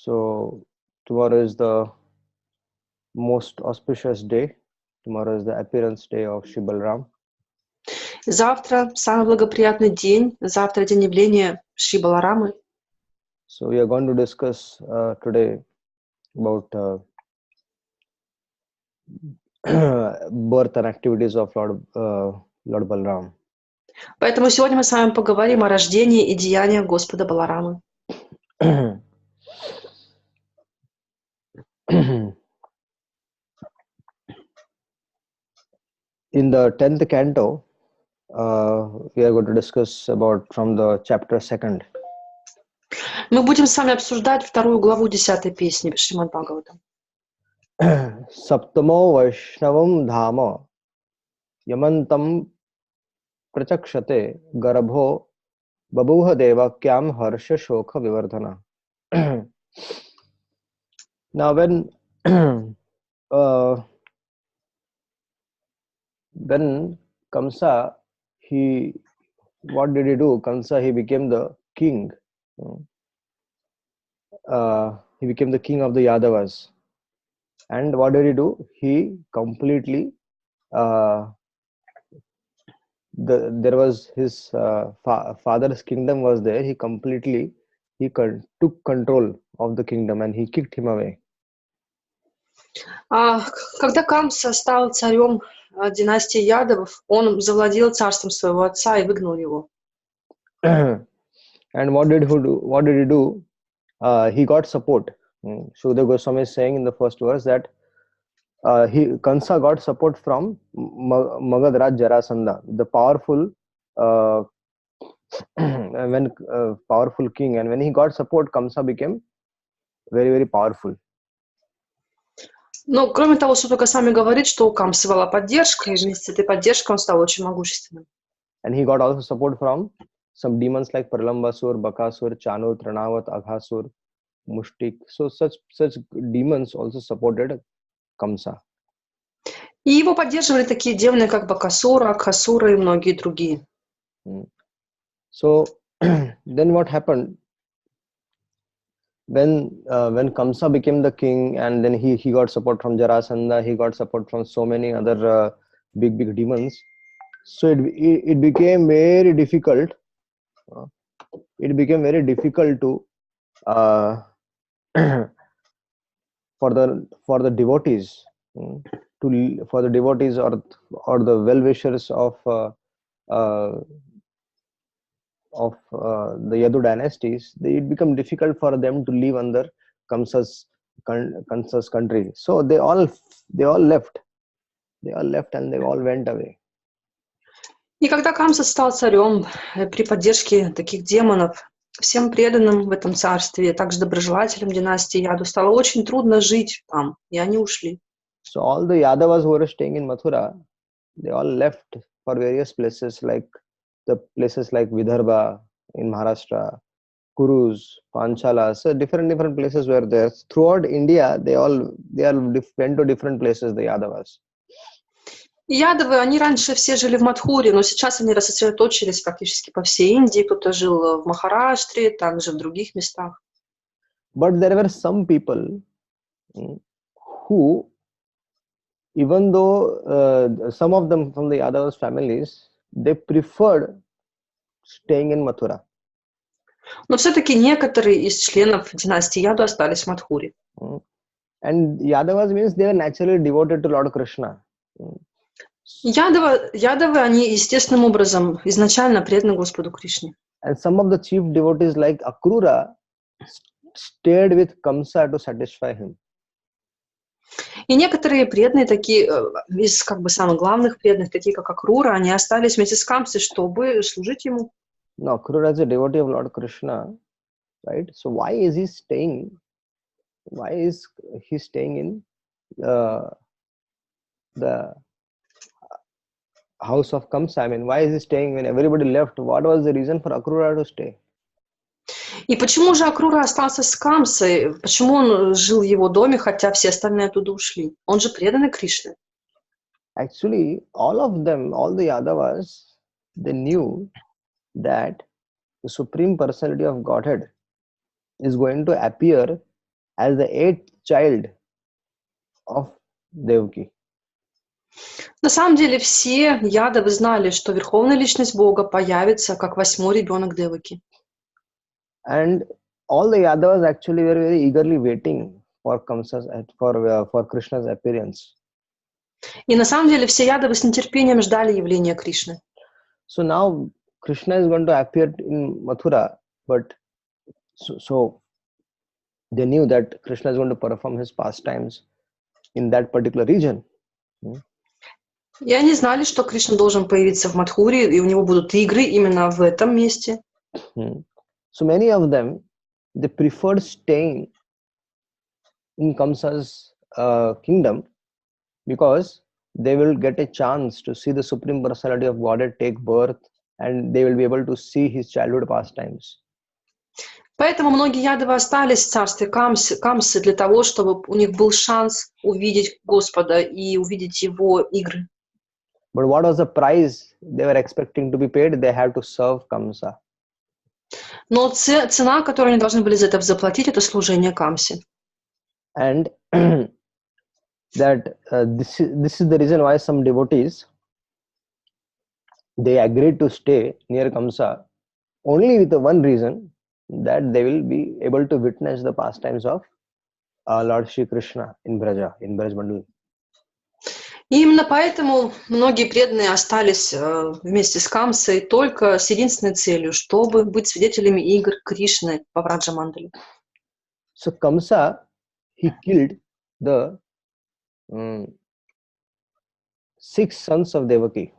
So tomorrow is the most auspicious day. Tomorrow is the appearance day of Shri Balaram. Завтра самый благоприятный день. Завтра день явления Шри Баларамы. So we are going to discuss today about birth and activities of Lord Balaram. Поэтому сегодня мы с вами поговорим о рождении и деяниях Господа Баларамы. In the 10th canto, we are going to discuss about from the chapter 2nd. Мы будем с вами обсуждать вторую главу 10-й песни Шримад Бхагаватам. Saptamo Vaishnavam Dhama Yamantam Prachakshate Garbho Babuha Devakyam Harsha Shokha Vivardhana. Now when Kamsa, what did he do? Kamsa, he became the king. He became the king of the Yadavas. And what did he do? He completely, there was his father's kingdom was there. He took control of the kingdom and he kicked him away. Когда Камса стал царем династии Ядовов, он завладел царством своего отца и выгнал его. And what did he do? He got support. Shukdev Goswami is saying in the first verse that Kamsa got support from Magadhraj Jarasandha, the powerful powerful king, and when he got support, Kamsa became very, very powerful. Но кроме того, Шукла Госвами говорит, что у Камсы была поддержка, и вместе с этой поддержкой он стал очень могущественным. And he got also support from some demons like Pralambasur, Bakasur, Chanur, Tranavat, Aghasur, Mushtik. So such demons also supported Kamsa. И его поддерживали такие демоны, как Бакасура, Акхасура и многие другие. So then what happened? When Kamsa became the king, and then he got support from Jarasandha, he got support from so many other big demons. So it became very difficult. It became very difficult to for the devotees for the devotees or the well-wishers of the Yadu dynasties. It became difficult for them to live under Kamsa's country. So they all left. They all left and they all went away. И когда Камса стал царем при поддержке таких демонов, всем преданным в этом царстве, также доброжелателям династии Яду, стало очень трудно жить там, и они ушли. So all the Yadavas who were staying in Mathura, they all left for various places like Vidarbha in Maharashtra, Kurus, Panchala. So different places were there. Throughout India, they all went to different places, the Yadavas. Ядовы, они раньше все жили в Мадхуре, но сейчас они рассосредоточились практически по всей Индии. Кто-то жил в Махараштре, также в других местах. But there were some people who, even though some of them from the Yadavas families, they preferred staying in Mathura. Но все-таки некоторые из членов династии Яду остались в Мадхуре. And Yadavas means they were naturally devoted to Lord Krishna. Ядовы, они естественным образом изначально преданы Господу Кришне. And some of the chief devotees like Akrura stayed with Kamsa to satisfy him. И некоторые преданные, такие из самых главных преданных, такие как Акрура, они остались вместе с Камсой, чтобы служить ему. No, Akrura is a devotee of Lord Krishna, right? So why is he staying? Why is he staying in the house of Kamsa? I mean, why is he staying when everybody left? What was the reason for Akrura to stay? И почему же Акрура остался с Камсой? Почему он жил в его доме, хотя все остальные оттуда ушли? Он же преданный Кришне. Actually, all of them, all the Yadavas, they knew that the Supreme Personality of Godhead is going to appear as the 8th child of Devaki. На самом деле все ядовы знали, что Верховная Личность Бога появится как 8-й ребенок Деваки. And all the Yadavas actually were very eagerly waiting for for Krishna's appearance. И на самом деле все ядовы с нетерпением ждали явления Кришны. So now Krishna is going to appear in Mathura, but so they knew that Krishna is going to perform his pastimes in that particular region. И они знали, что Кришна должен появиться в Мадхуре, и у него будут игры именно в этом месте. So many of them, they preferred staying in Kamsa's kingdom because they will get a chance to see the Supreme Personality of Godhead take birth, and they will be able to see his childhood pastimes. Поэтому многие ядовы остались в царстве Камсы для того, чтобы у них был шанс увидеть Господа и увидеть его игры. But what was the price they were expecting to be paid? They had to serve Kamsa. Но цена, которую они должны были за это заплатить, это служение Камсе. And that this is the reason why some devotees, they agreed to stay near Kamsa only with the one reason, that they will be able to witness the pastimes of Lord Shri Krishna in Braja, in Braj Mandal. И именно поэтому многие преданные остались вместе с Камсой только с единственной целью, чтобы быть свидетелями игр Кришны по Браджа-мандале. So Kamsa, he killed the 6 sons of Devaki.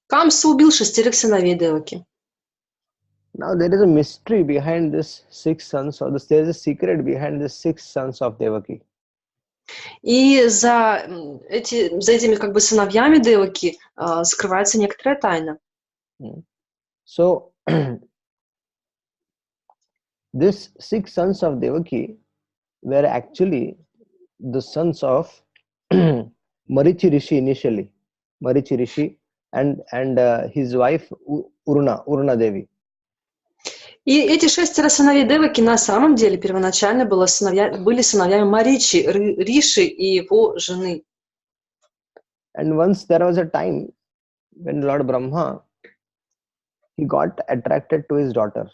Камса убил 6 сыновей Деваки. Now there is a mystery behind this 6 sons, or there is a secret behind the 6 sons of Devaki. И за этими как бы сыновьями Деваки скрывается некоторая тайна. So these 6 sons of Devaki were actually the sons of Marichi Rishi initially. Marichi Rishi and his wife Uruna Devi. И эти 6 сыновей Деваки на самом деле первоначально были сыновьями Маричи, Риши и его жены. And once there was a time when Lord Brahma, he got attracted to his daughter.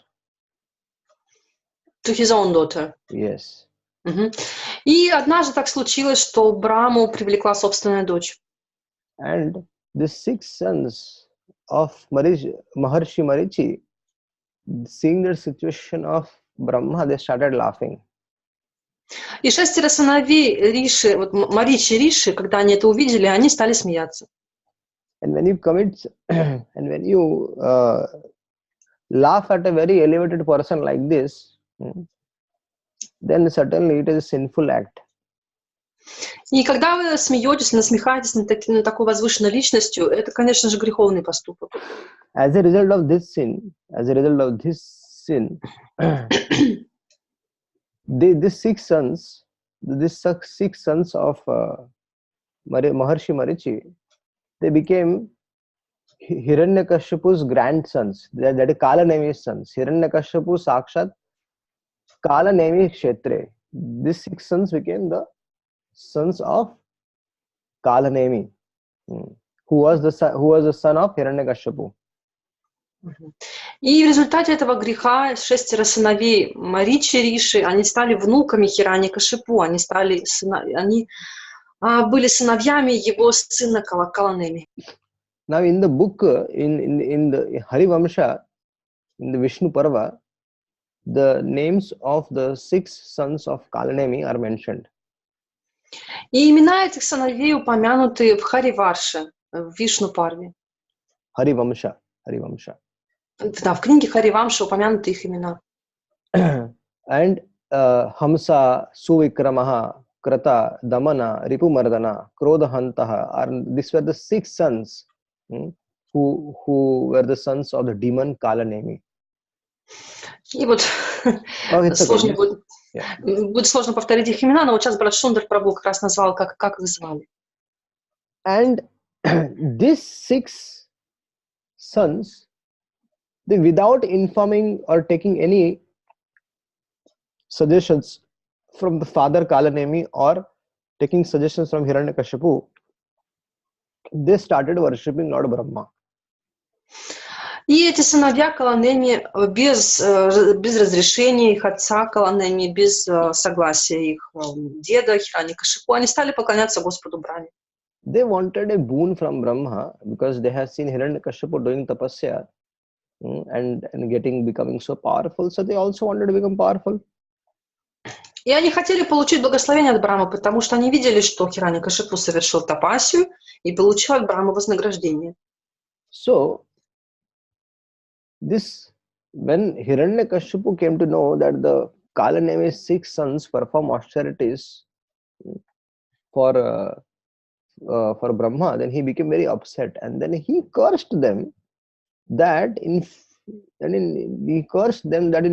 To his own daughter. Yes. И однажды так случилось, что Браму привлекла собственная дочь. And the 6 sons of Maharshi Marichi, seeing the situation of Brahma, they started laughing. И 6 сыновей Риши, вот Маричи Риши, когда они это увидели, они стали смеяться. And when you and when you laugh at a very elevated person like this, then certainly it is a sinful act. И когда вы смеетесь, насмехаетесь над такой возвышенной личностью, это, конечно же, греховный поступок. As a result of this sin, these 6 sons of Maharshi Marichi, they became Hiranyakashipu's grandsons. That is Kalanemi's sons. Hiranyakashipu Sakshat Kalanemi Kshetre. These 6 sons became the sons of Kalanemi, who was the son of Hiranyakashipu. И в результате этого греха 6 сыновей Маричи Риши, они стали внуками Хираньякашипу, они были сыновьями его сына Каланеми. Now in the book, in the Harivamsha, in the Vishnu Parva, the names of the 6 sons of Kalanemi are mentioned. И имена этих сыновей упомянуты в Хариварше, в Вишну Парве. Harivamsha. Да, в книге Харивамша упомянуты их имена. And Kamsa, Suvikramaha, Krata, Damana, Ripumardana, Krodhantaha, these were the 6 sons who were the sons of the demon Kalanemi. И вот будет сложно повторить их имена, но вот сейчас брат Шундар Прабху как раз назвал, как их звали. And these 6 sons, they, without informing or taking any suggestions from the father Kalanemi or taking suggestions from Hiranyakashipu, they started worshipping Lord Brahma. И эти сыновья Каланеми без разрешения их отца Каланеми, без согласия их деда Хираньякашипу, они стали поклоняться Господу Брахме. They wanted a boon from Brahma because they have seen Hiranyakashipu doing tapasya and becoming so powerful. So they also wanted to become powerful. И они хотели получить благословение от Брахмы, потому что они видели, что Хираньякашипу совершил тапасию и получил от Брахмы вознаграждение. So, when Hiranyakashipu came to know that the Kalanemi's 6 sons perform austerities for Brahma, then he became very upset, and then he cursed them that in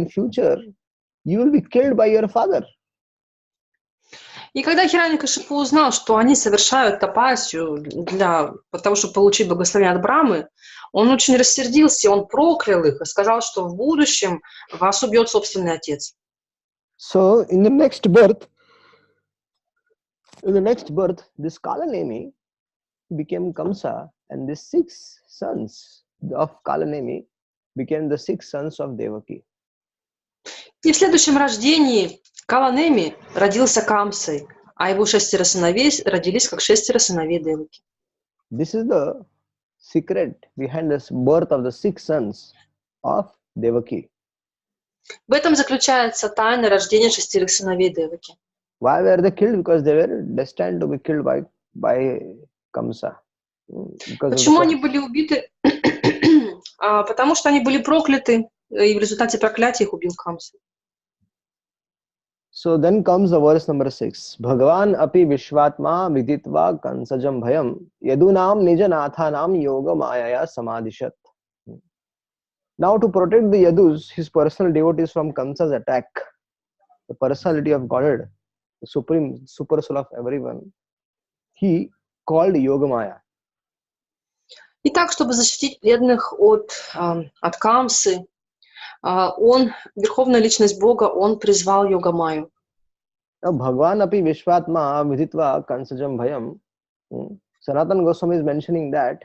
future you will be killed by your father. И когда Хираньякашипу узнал, что они совершают тапасию для того, чтобы получить благословение от Брахмы, он очень рассердился, он проклял их и сказал, что в будущем вас убьет собственный отец. So in the next birth, this Kalanemi became Kamsa, and the 6 sons of Kalanemi became the 6 sons of Devaki. И в следующем рождении Каланеми родился Камсой, а его 6 сыновей родились как 6 сыновей Деваки. This is the secret behind the birth of the 6 sons of Devaki. В этом заключается тайна рождения 6 сыновей Деваки. Why were they killed? Because they were destined to be killed by Kamsa. Почему они были убиты? Потому что они были прокляты, и в результате проклятия их убил Камса. So then comes the verse number 6. Bhagavan api vishvatma viditva kansajam bhayam yadunam nijanathanam yoga mayaya samadhishat. Now to protect the Yadus, his personal devotees from Kamsa's attack, the personality of Godhead, the supreme super soul of everyone, he called Yogamaya. Итак, чтобы защитить преданных от Камсы, он, верховная личность Бога, он призвал Йогамаю. Bhagavan api vishvatma viditva kansajam bhayam. Sanatana Goswami is mentioning that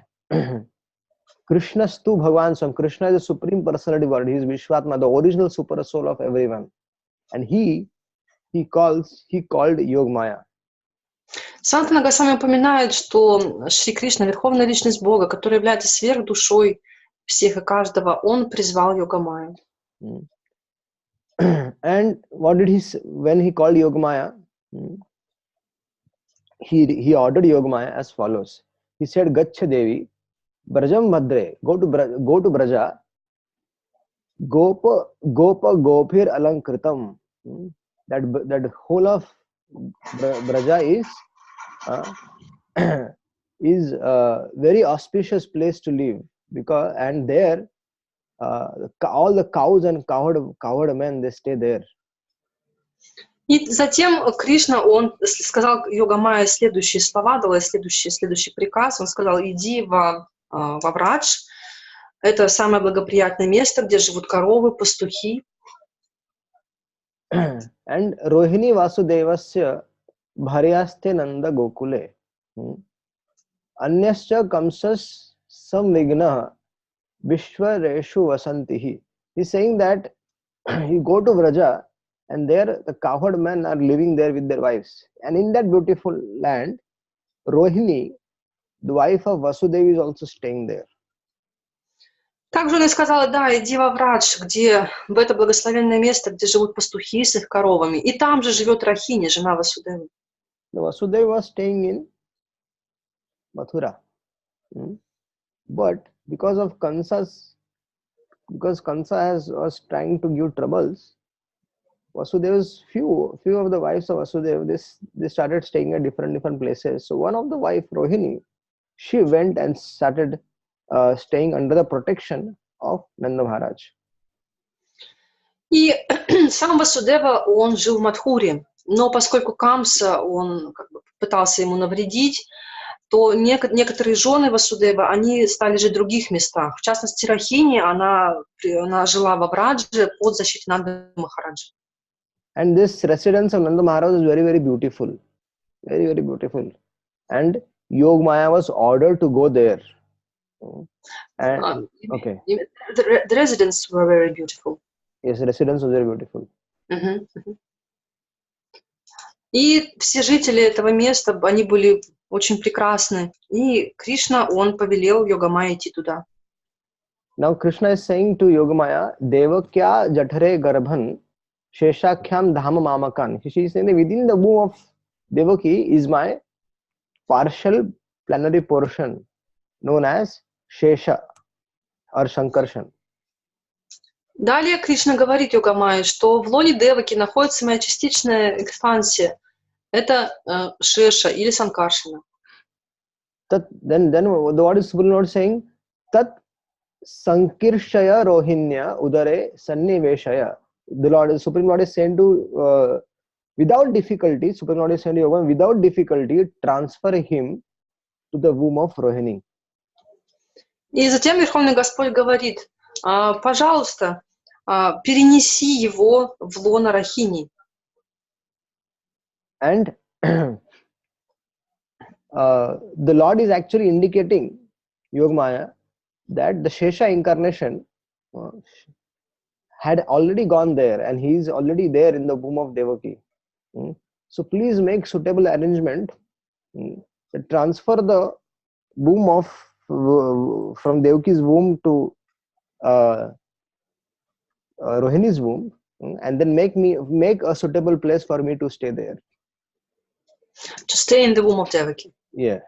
Krishna stu Bhagavan Swam. Krishna is the supreme personality word. He is Vishwatma, the original super soul of everyone. And he called Yogamaya. Санатана Госвами упоминает, что Шри Кришна, верховная личность Бога, которая является сверхдушой всех и каждого, он призвал Йогамаю. And what did he say when he called Yogamaya? He ordered Yogamaya as follows. He said, Gaccha Devi, Brajam Madre, go to Braja, Gopa Gopir Alankritam. That whole of Braja is a very auspicious place to live, and there all the cows and cowherd men, they stay there. И затем Кришна, он сказал Йогамае следующие слова, дал следующий приказ. Он сказал: иди во Врадж, это самое благоприятное место, где живут коровы, пастухи. And Rohini Vasudevasya Bharyaste Nanda Gokule Anyascha Kamsas Samvigna Vishwareshu Vasantihi. He's saying that you go to Vraja, and there the cowherd men are living there with their wives. And in that beautiful land, Rohini, the wife of Vasudeva, is also staying there. Также он и сказал: да, иди во Врадж, где в это благословенное место, где живут пастухи с их коровами. И там же живет Рахини, жена Васудевы. Vasudeva was staying in Mathura. But because Kamsa was trying to give troubles, Vasudeva's few of the wives of Vasudeva, they started staying at different places. So one of the wife, Rohini, she went and started staying under the protection of Nanda Maharaj. И сам Васудева, он жил в Мадхуре, но поскольку Камса, он пытался ему навредить, то некоторые жены Васудева, они стали жить в других местах. В частности, Рахини, она жила во Врадже под защитой Нанды Махараджа. And this residence of Nanda Maharaj was very, very beautiful. Very, very beautiful. And Yog Maya was ordered to go there. And, okay. The residents were very beautiful. Yes, residence was very beautiful. И все жители этого места, они были очень прекрасны. И Кришна, он повелел Йогамае идти туда. Now Krishna is saying to Yogamaya, Devakya Jathare Garbhan Sheshakhyam Dhama Mamakan. She is saying that within the womb of Devaki is my partial plenary portion known as Shesha or Shankarshan. Далее Кришна говорит Йогамае, что в лоне Деваки находится моя частичная экспансия. Это Шеша или Санкаршана. Then what is Supreme Lord saying? Tat Sankirshaya Rohinya Udare Sanniveshaya. The Supreme Lord is saying to, without difficulty, Supreme Lord is saying to Yogamaya, without difficulty, transfer him to the womb of Rohini. И затем Верховный Господь говорит, пожалуйста, перенеси его в лоно Рахини. And the Lord is actually indicating Yogamaya that the Shesha incarnation had already gone there and he is already there in the womb of Devaki. So please make suitable arrangement to transfer the womb of from Devaki's womb to Rohini's womb, and then make a suitable place for me to stay there. To stay in the womb of Devaki. Yeah.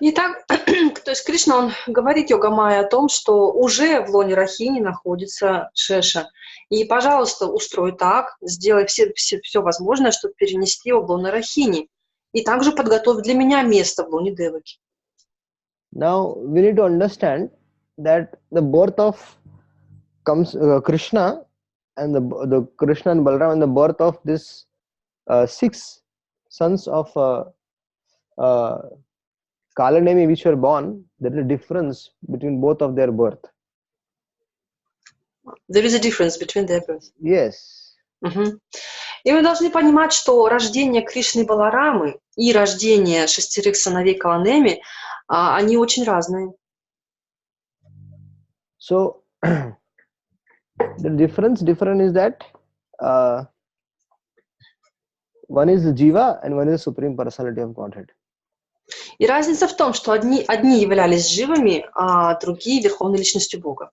Итак, то есть Кришна, он говорит Йогамае о том, что уже в лоне Рахини находится Шеша. И, пожалуйста, устрой так, сделай все возможное, чтобы перенести его в лоно Рахини. И также подготовь для меня место в лоне Деваки. Now, we need to understand that the birth of Krishna and the Krishna and Balram and the birth of this 6 sons of Kalanemi which were born, there is a difference between both of their birth. There is a difference between their birth. Yes. И мы должны понимать, что рождение Кришны и Баларамы и рождение 6 сыновей Каланеми, они очень разные. So, the difference is that one is Jiva and one is Supreme Personality of Godhead. И разница в том, что одни являлись живыми, а другие верховной личностью Бога.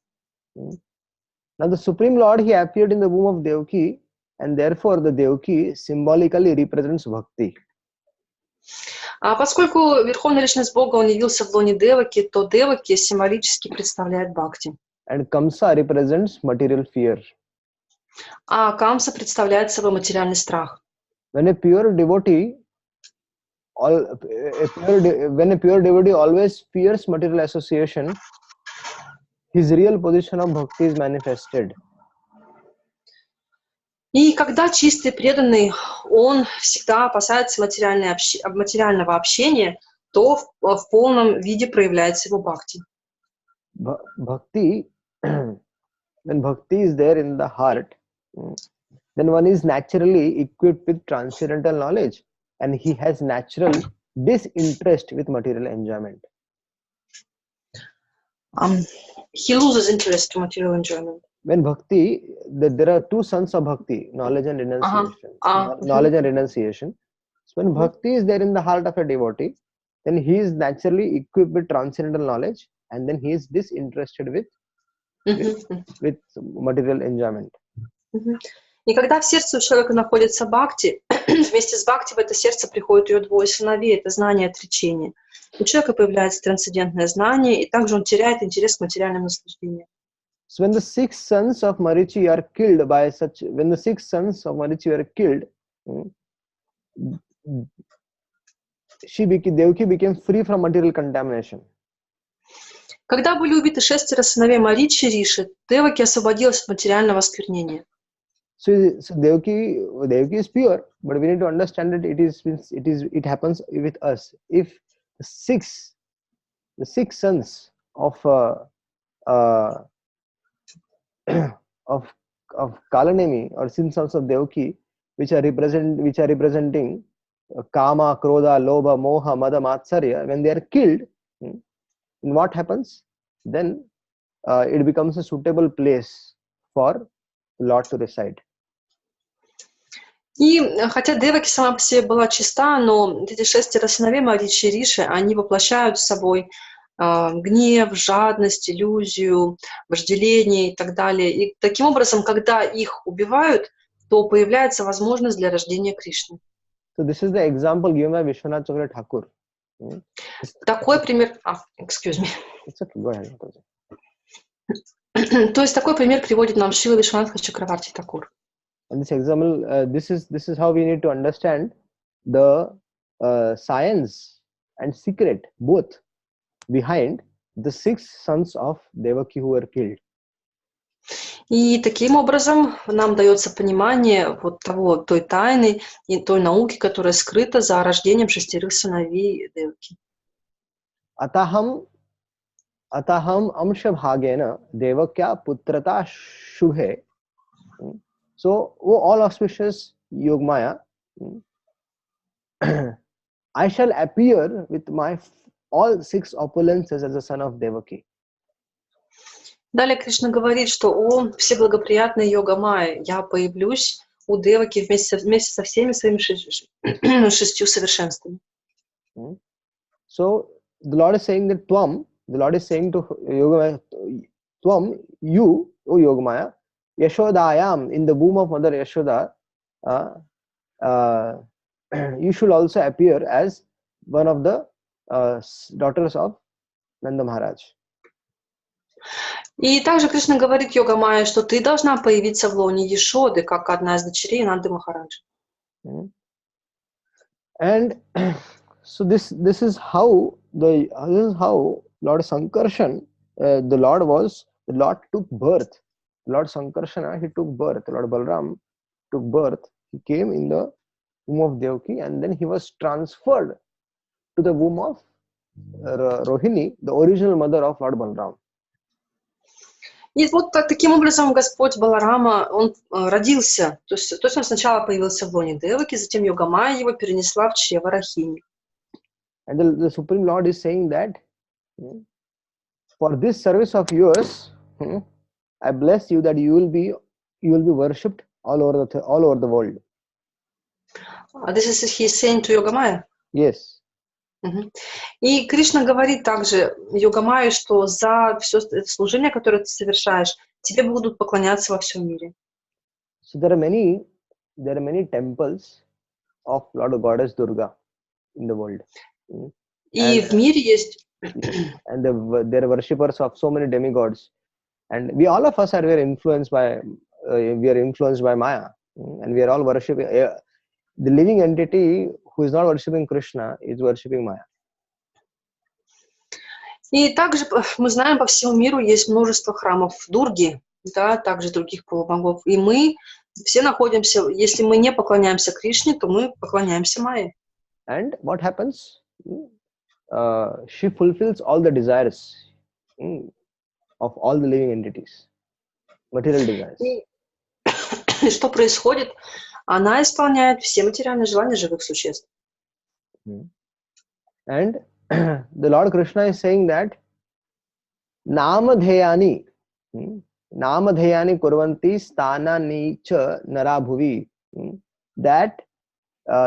Now the Supreme Lord, he appeared in the womb of Devaki, and therefore the Devaki symbolically represents Bhakti. А поскольку верховная личность Бога, он явился в лоне Деваки, то Деваки символически представляет Бхакти. And Kamsa represents material fear. А Камса представляет собой материальный страх. When a pure devotee always fears material association, his real position of bhakti is manifested. И когда чистый преданный, он всегда опасается материального общения, то в полном виде проявляется его бхакти. Bhakti, when bhakti is there in the heart, then one is naturally equipped with transcendental knowledge, and he has natural disinterest with material enjoyment. He loses interest to material enjoyment. When bhakti, there are 2 sons of bhakti, knowledge and renunciation. Knowledge and renunciation. So when bhakti is there in the heart of a devotee, then he is naturally equipped with transcendental knowledge, and then he is disinterested with material enjoyment. И когда в сердце у человека находится бхакти, вместе с бхакти в это сердце приходят ее 2 сыновей, это знание отречения. У человека появляется трансцендентное знание, и также он теряет интерес к материальным наслаждениям. So when the 6 sons of Marichi are killed by such, when the 6 sons of Marichi were killed, Devaki became free from material contamination. Когда были убиты 6 сыновей Маричи Риши, Деваки освободилась от материального осквернения. So Devaki is pure, but we need to understand that it happens with us. If the six sons of Kalanemi or 6 sons of Devaki, which are representing Kama, Krodha, Lobha, Moha, Mada, Matsarya, when they are killed, what happens? Then it becomes a suitable place for Lord to reside. И хотя Деваки сама по себе была чиста, но эти 6 сыновей Маричи и Риши, они воплощают собой гнев, жадность, иллюзию, вожделение и так далее. И таким образом, когда их убивают, то появляется возможность для рождения Кришны. So this is the example given by Vishwanath Chakravarti Thakur. Такой пример... excuse me. It's okay, go ahead. То есть такой пример приводит нам Шрила Вишванатха Чакраварти Такур. And this example, this is how we need to understand the science and secret both behind the 6 sons of Devaki who were killed. И таким образом нам дается понимание вот той тайны и той науки, которая скрыта за рождением 6 сыновей Деваки. Ataham amshabhagena devakya putrata shubhe. So, all auspicious Yogmaya, I shall appear with my all 6 opulences as a son of Devaki. Далее Кришна говорит, что «О, всеблагоприятный Йога-майя, я появлюсь у Деваки вместе со всеми своими 6 совершенствами». So, the Lord is saying that the Lord is saying to Yogamaya, you, O Yogamaya, Yashodayam, in the womb of Mother Yashoda, you should also appear as one of the daughters of Nanda Maharaj. И также Кришна говорит Йога-майя, что ты должна появиться в лоне Яшоды, как одна из дочерей Нанды Махараджа. And so this is how Lord Sankarshan, the Lord took birth. Lord Sankarsana, he took birth. Lord Balaram took birth. He came in the womb of Devaki, and then he was transferred to the womb of Rohini, the original mother of Lord Balaram. И вот таким образом Господь Баларама, он родился, то есть он сначала появился в лоне Деваки, затем Йога-майя его перенесла в чрево Рахини. And the Supreme Lord is saying that for this service of yours, I bless you that you will be worshipped all over the world. This is he saying to Йога-майя? Yes. И Кришна говорит также Йога-майе, что за все служение, которое ты совершаешь, тебе будут поклоняться во всем мире. So there are many temples of Lord Goddess Durga in the world. И в мире есть. And there are worshippers of so many demigods. And all of us are influenced by Maya, and we are all worshipping. The living entity who is not worshipping Krishna is worshipping Maya. И также мы знаем, по всему миру есть множество храмов Дурги, да, также других полубогов. И мы все находимся, если мы не поклоняемся Кришне, то мы поклоняемся Майе. And what happens? She fulfills all the desires of all the living entities, material desires. И что происходит? Она исполняет все материальные желания живых существ. And the Lord Krishna is saying that Namadheyani kurvanti sthanani cha narabhuvi, that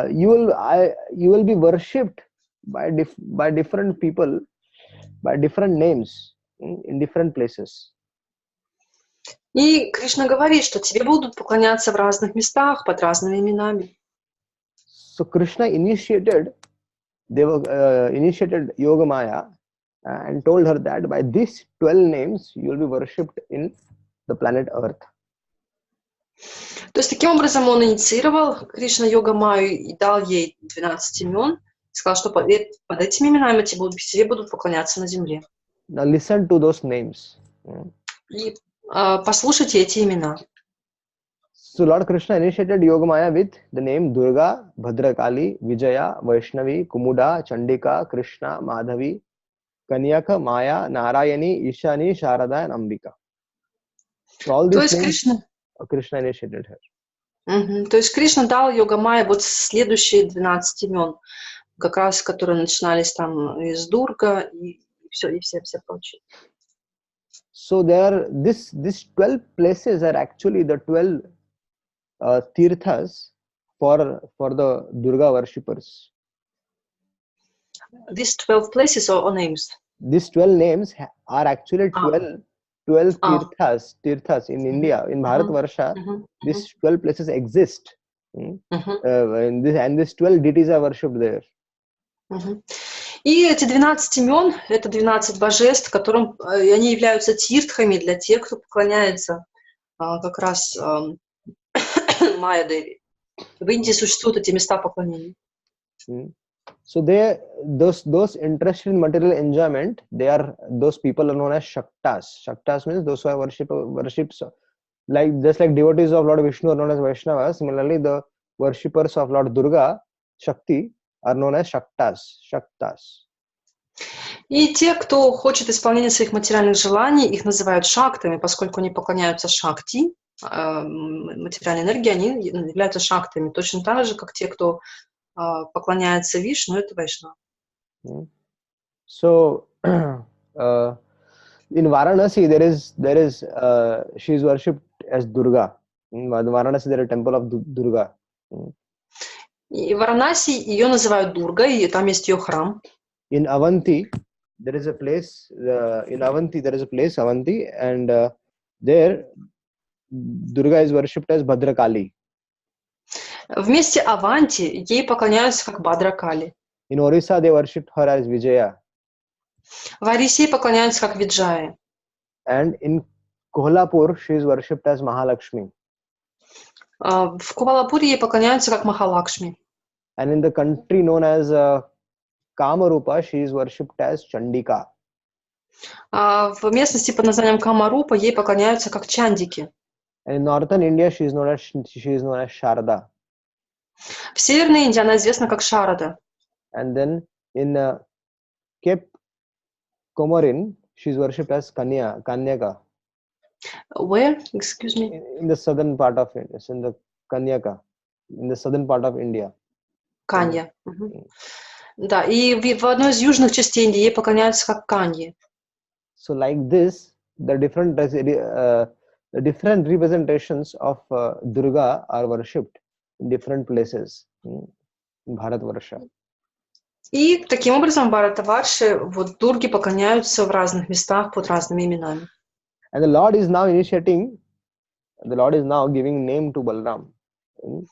you will be worshipped by different people, by different names in different places. И Кришна говорит, что тебе будут поклоняться в разных местах под разными именами. So Krishna initiated Yogamaya and told her that by these 12 names you will be worshipped in the planet Earth. То есть таким образом он инициировал Кришна Йога-майю и дал ей 12 имен, сказал, что под этими именами тебе будут поклоняться на земле. Now listen to those names. И послушайте эти имена. So Lord Krishna initiated Yogamaya with the name Durga, Bhadrakali, Vijaya, Vaishnavi, Kumuda, Chandika, Krishna, Madhavi, Kanyaka, Maya, Narayani, Ishani, Sharada and Ambika. So all these names, Krishna initiated her. То есть Кришна дал Йога-майе вот следующие 12 имен, как раз которые начинались там из Дурга и все прочие. So there, this 12 places are actually the 12 tirthas for the Durga worshippers. These 12 places or names? These 12 names are actually 12 tirthas in India, in Bharatvarsha. These 12 places exist. And these 12 deities are worshipped there. И эти 12 имен — это 12 божеств, которым они являются тиртхами для тех, кто поклоняется как раз Майя Деви. В Индии существуют эти места поклонения. So those interested in material enjoyment, those people are known as Shaktas. Shaktas means those who are worships, like just like devotees of Lord Vishnu are known as Vaishnavas. Similarly, the worshippers of Lord Durga, Shakti, are known as Shaktas. И те, кто хочет исполнения своих материальных желаний, их называют шактами, поскольку они поклоняются шакти, материальной энергии, они являются шактами, точно так же, как те, кто поклоняется Вишну, это Вайшнав. So in Varanasi there is she is worshipped as Durga. In Varanasi there is a temple of Durga. И в Варанаси ее называют Дургой, и там есть ее храм. In Avanti there is a place. Avanti, and there Durga is worshipped as Bhadrakali. В месте Аванти ей поклоняются как Бадракали. In Orissa they worship her as Vijaya. В Орисе поклоняются как Виджая. And in Kolhapur she is worshipped as Mahalakshmi. В Кувалапуре ей поклоняются как Махалакшми. And in the country known as Kamarupa, she is worshipped as Chandika. В местности под названием Камарупа ей поклоняются как Чандики. And in northern India, she is known as Sharda. В Северной Индии она известна как Шарада. And then in Cape Comorin, she is worshipped as Kanyaka. Where? Excuse me. In the southern part of India, in the Kanyaka, in the southern part of India. Канья. Да, и в одной из южных частей Индии ей поклоняются как Каньи. So like this, the different representations of Durga are worshipped in different places in Bharatvarsha. И таким образом в Бхаратварше вот Дурги поклоняются в разных местах под разными именами. And the Lord is now giving name to Balaram, who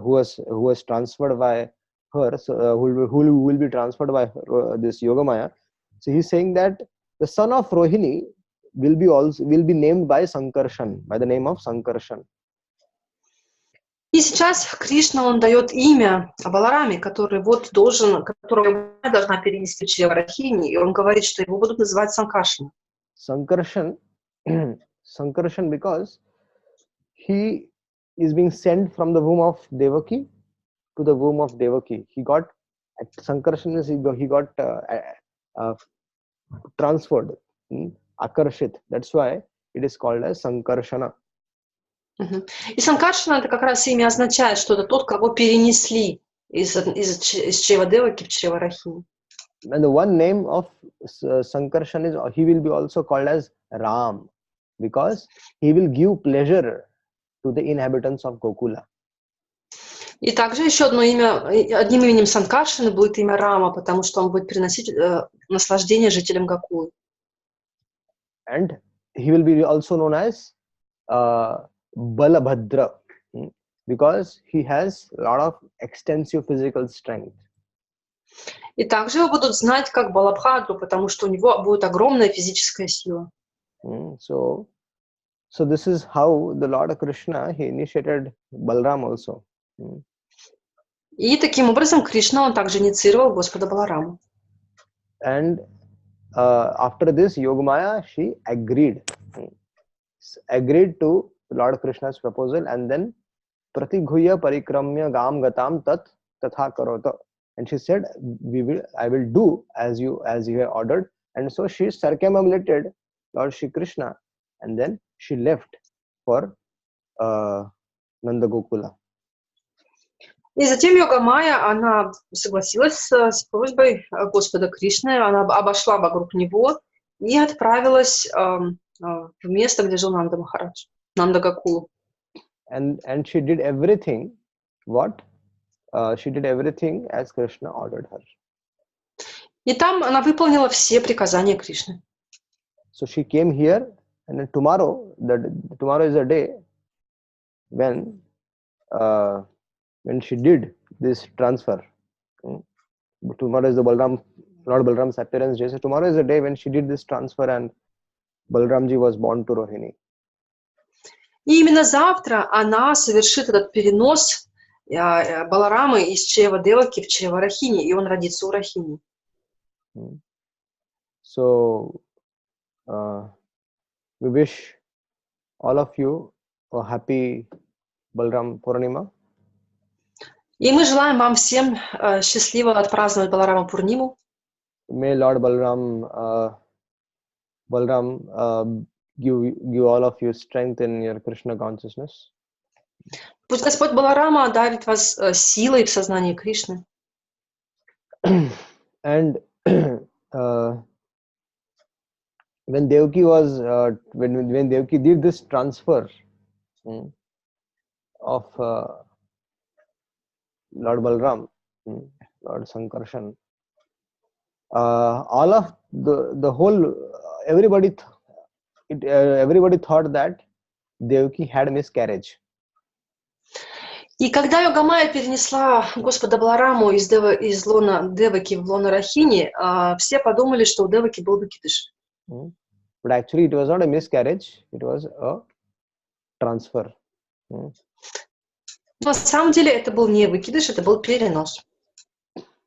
was transferred by her, who will be transferred by her, this Yogamaya. So he's saying that the son of Rohini will be named by Sankarshan, by the name of Sankarshan. И сейчас Кришна, он дает имя Балараме, которого должна перенести в чрево Рахини, и он говорит, что его будут называть Санкаршаном. Sankarshan, because he is being sent from the womb of Devaki to the womb of Devaki. Sankarshan is he got transferred, Akarshit. That's why it is called as Sankarshana. И Санкаршана это как раз имя означает, что это тот, кого перенесли из чрева Деваки в чрево Рахини. And the one name of Sankarshan is he will be also called as Ram, because he will give pleasure to the inhabitants of Gokula. И также еще одним именем Санкаршаны будет имя Рама, потому что он будет приносить наслаждение жителям Гокулы. And he will be also known as Balabhadra, because he has a lot of extensive physical strength. И также его будут знать как Балабхадру, потому что у него будет огромная физическая сила. So this is how the Lord Krishna, he initiated Balaram also. И таким образом Кришна, он также инициировал Господа Балараму. And after this, Yogamaya, she agreed to Lord Krishna's proposal, and then Pratighuya parikramya gam gatam tat tatha karota. And she said, I will do as you have ordered. And so she circumambulated Lord Shri Krishna, and then she left for Nanda Gokula. И затем Йога Майя, она согласилась с просьбой Господа Кришны, она обошла вокруг него и отправилась в место, где жил Нанда Махарадж, Нанда Гокулу. And she did everything. What? She did everything as Krishna ordered her. И там она выполнила все приказания Кришны. So she came here, and then tomorrow is the day when she did this transfer. Tomorrow is the Lord Balaram's appearance day. So tomorrow is the day when she did this transfer, and Balaramji was born to Rohini. И именно завтра она совершит этот перенос Баларамы из чрева Деваки в чрево Рахини, и он родится у Рахини. So we wish all of you a happy Balaram Purnima. И мы желаем вам всем счастливо отпраздновать Баларама Пурниму. May Lord Balaram give all of you strength in your Krishna consciousness. Пусть Господь Баларама одарит вас силой в сознании Кришны. And when Devaki was when Devaki did this transfer of Lord Balaram, Lord Sankarshan, all of the whole everybody thought that Devaki had miscarriage. И когда Йога Майя перенесла Господа Балараму из лона Деваки в лона Рахини, все подумали, что у Деваки был выкидыш. But actually it was not a miscarriage, it was a transfer. Но на самом деле это был не выкидыш, это был перенос.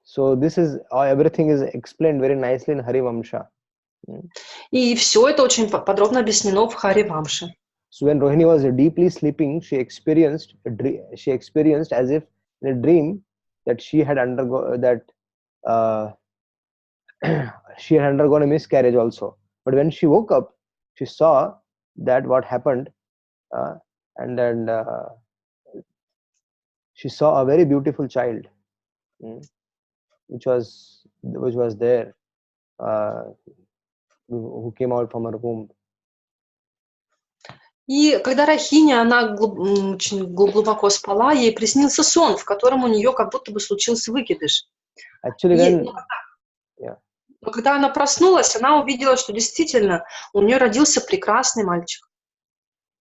So this is everything is explained very nicely in Harivamsha. И все это очень подробно объяснено в Харивамше. So when Rohini was deeply sleeping, she experienced as if in a dream that she had undergone a miscarriage also. But when she woke up, she saw that what happened, and then she saw a very beautiful child, which was there, who came out from her womb. И когда Рахини, она очень глубоко спала, ей приснился сон, в котором у нее как будто бы случился выкидыш. Actually, но когда она проснулась, она увидела, что действительно у нее родился прекрасный мальчик.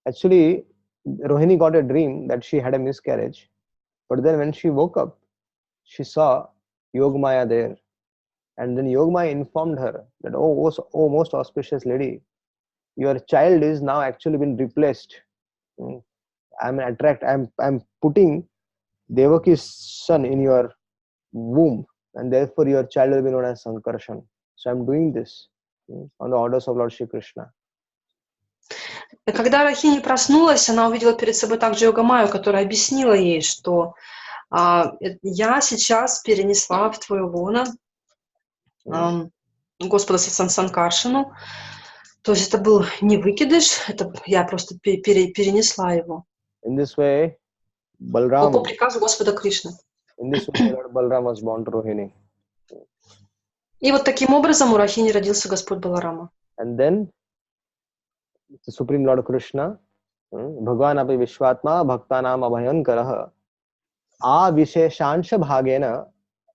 Actually, Rohini got a dream that she had a miscarriage, but then when she woke up, she saw Yogamaya there, and then Yogamaya informed her that, oh most auspicious lady, your child is now actually been replaced. I'm putting Devaki's son in your womb, and therefore your child will be known as Sankarshan. So I'm doing this on the orders of Lord Shri Krishna. Когда Рахини проснулась, она увидела перед собой также Йога Майю, которая объяснила ей, что я сейчас перенесла в твое лоно Господа Санкаршину. То есть это был не выкидыш, это я просто перенесла его. In this way, Balaram, по приказу Господа Кришны. In this way, Lord Balaram was born to Rohini. И вот таким образом у Рахини родился Господь Баларама. And then the Supreme Lord Krishna, Bhagavan api Vishwatma Bhaktanam Abhayankarah Avisheshansha Bhagena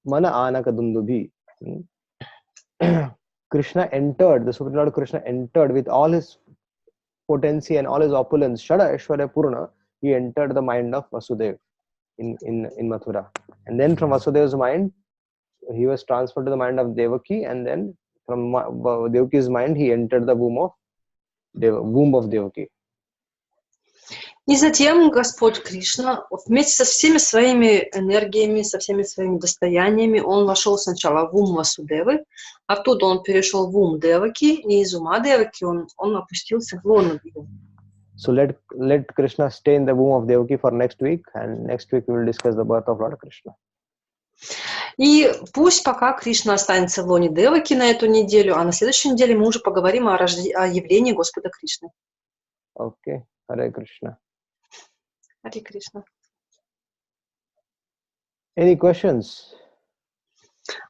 Mana Anaka Dundubhi. Krishna entered, the Supreme Lord Krishna entered with all his potency and all his opulence, Shada Aishwarya Purna, he entered the mind of Vasudeva in Mathura. And then from Vasudeva's mind, he was transferred to the mind of Devaki, and then from Devaki's mind, he entered the womb of Devaki. И затем Господь Кришна вместе со всеми своими энергиями, со всеми своими достояниями, он вошел сначала в ум Васудевы, оттуда он перешел в ум Деваки, и из ума Деваки он опустился в лоно Деваки. So let Krishna stay in the womb of Devaki for next week, and next week we will discuss the birth of Lord Krishna. И пусть пока Кришна останется в лоне Деваки на эту неделю, а на следующей неделе мы уже поговорим о явлении Господа Кришны. Okay, Hare Krishna. Харе Кришна. Any questions?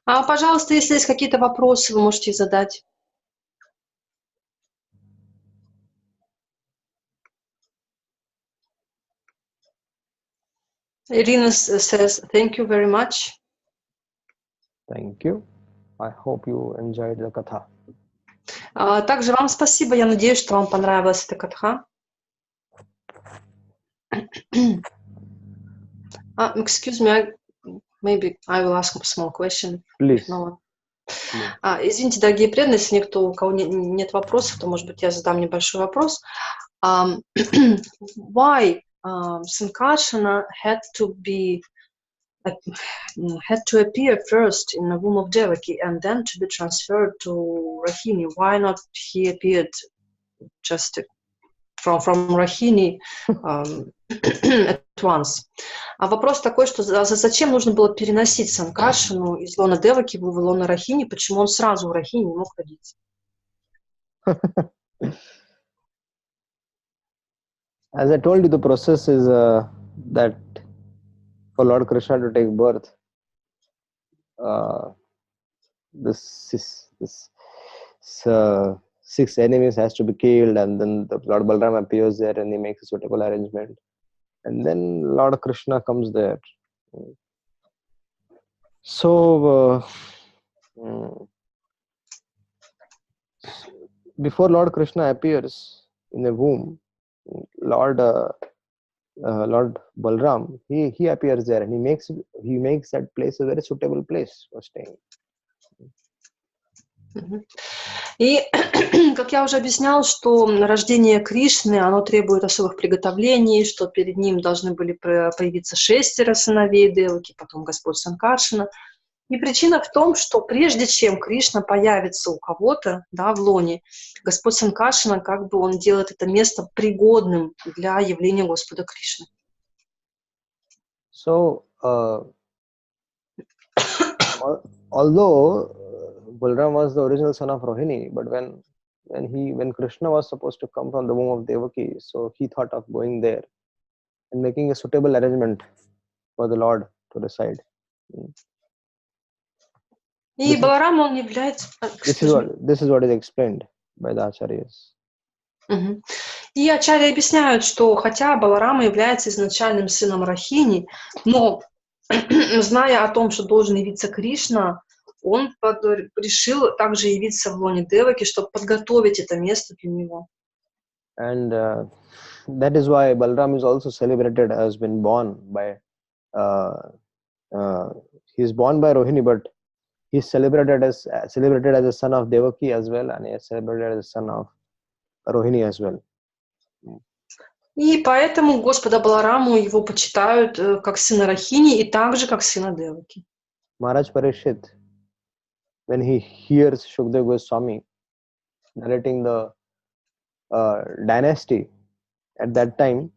Пожалуйста, если есть какие-то вопросы, вы можете их задать. Irina says, thank you very much. Thank you. I hope you enjoyed the katha. Также вам спасибо. Я надеюсь, что вам понравилась эта катха. Excuse me, maybe I will ask a small question. Please. No. Извините, дорогие преданные, если у кого нет вопросов, то, может быть, я задам небольшой вопрос. Why Sankarsana had to appear first in the womb of Devaki and then to be transferred to Rahini? Why not he appeared just from Rahini at once? Вопрос такой, что зачем нужно было переносить Санкаршану из лона Деваки в лона Рахини? Почему он сразу в Рахини не мог родиться? As I told you, the process is that for Lord Krishna to take birth, this 6 enemies has to be killed, and then the Lord Balaram appears there and he makes a suitable arrangement, and then Lord Krishna comes there. So before Lord Krishna appears in the womb, Lord Balaram, he appears there, and he makes that place a very suitable place for staying. И, как я уже объясняла, что рождение Кришны, оно требует особых приготовлений, что перед ним должны были появиться 6 сыновей Деваки, потом Господь Санкаршана. И причина в том, что прежде чем Кришна появится у кого-то, да, в лоне, Господь Санкаршана, как бы он делает это место пригодным для явления Господа Кришны. So, although Balaram was the original son of Rohini, but when Krishna was supposed to come from the womb of Devaki, so he thought of going there and making a suitable arrangement for the Lord to reside. И Баларам, он является... This is what is explained by the Acharyas. И ачарьи объясняют, что хотя Баларама является изначальным сыном Рахини, но зная о том, что должен явиться Кришна, он решил также явиться в лоне Деваки, чтобы подготовить это место для него. And that is why Balaram is also celebrated as been born by he is born by Rohini, but he is celebrated as a son of Devaki as well, and he is celebrated as a son of Rohini as well. И поэтому Господа Балараму его почитают как сына Рахини и также как сына Деваки. Maharaj Parikshit, when he hears Shukdev Goswami narrating the dynasty, at that time,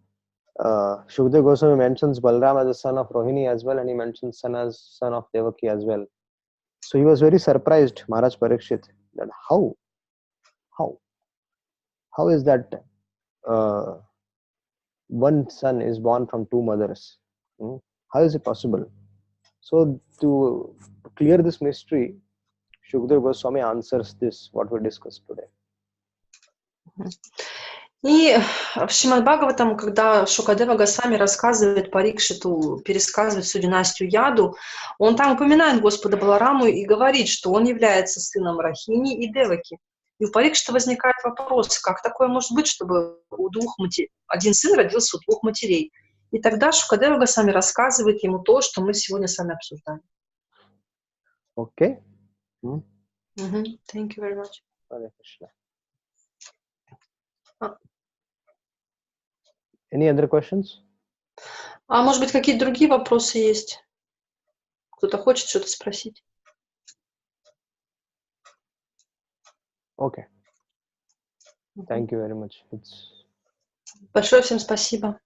Shukdev Goswami mentions Balaram as a son of Rohini as well, and he mentions son as son of Devaki as well. So he was very surprised, Maharaj Parikshit, that how is that one son is born from 2 mothers? How is it possible? So to clear this mystery, Shukdev Goswami answers this, what we discussed today. И в Шримад Бхагаватам, когда Шукадева Госвами рассказывает Парикшиту, пересказывает всю династию Яду, он там упоминает Господа Балараму и говорит, что он является сыном Рахини и Деваки. И у Парикшита возникает вопрос, как такое может быть, чтобы один сын родился у 2 матерей. И тогда Шукадева Госвами рассказывает ему то, что мы сегодня с вами обсуждаем. Okay. Thank you very much. Hare Krishna. Any other questions? Может быть, какие-то другие вопросы есть? Кто-то хочет что-то спросить? Okay. Thank you very much. Большое всем спасибо.